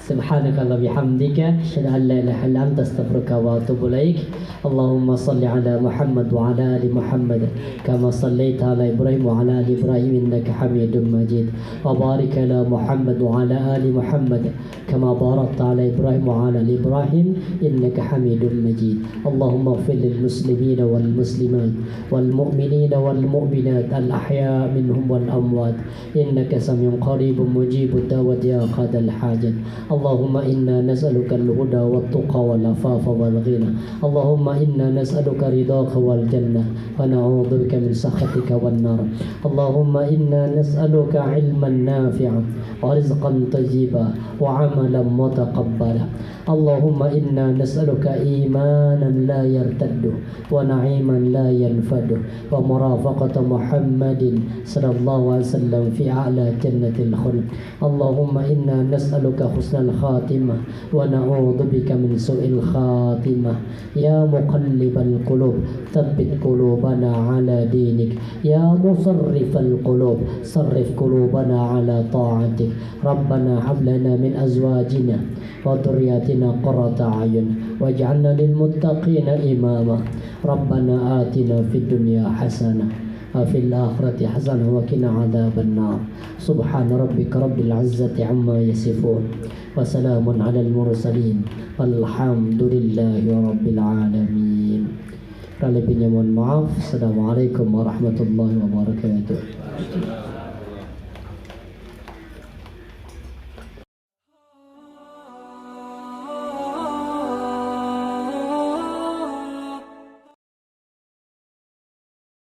Subhanakallah bihamdika asyhadu an la ilaha illa anta astaghfiruka wa atubu ilaik. Allahumma shalli ala Muhammad wa ala ali Muhammad kama shallaita ala Ibrahim wa ala ali Ibrahim innaka Hamidum Majid. Wa barik ala Muhammad wa ala ali Muhammad kama barakta ala Ibrahim wa ala ali Ibrahim innaka Hamidum Majid. Allahumma ighfir lil muslimin wal muslimat wal mu'minin wal mu'minat al ahya minhum wal amwat innaka samiun qaribun mujibud da'wat ya qadal hajat. اللهم إنا نسألك الهدى والتقى والعفاف والغنى. اللهم إنا نسألك رضاك والجنة ونعوذ بك من سخطك والنار. اللهم إنا نسألك علما نافعا ورزقا طيبا وعملا متقبلا. اللهم إنا نسألك إيمانا لا يرتد ونعيما لا ينفد ومرافقة محمد صلى الله عليه وسلم في أعلى جنة الخلد. اللهم إنا نسألك حسن الخاتمة ونعوذ بك من سوء الخاتمة. يا مقلب القلوب ثبت قلوبنا على دينك. يا مصرف القلوب صرف قلوبنا على طاعتك. ربنا هب لنا من أزواجنا وذرياتنا قرة أعين واجعلنا للمتقين إماما. ربنا آتنا في الدنيا حسنة وفي الآخرة حسنة وقنا عذاب النار. سبحان ربك رب العزة عما يصفون وسلام على المرسلين والحمد لله رب العالمين. Lebihnya mohon maaf. Assalamualaikum warahmatullahi wabarakatuh.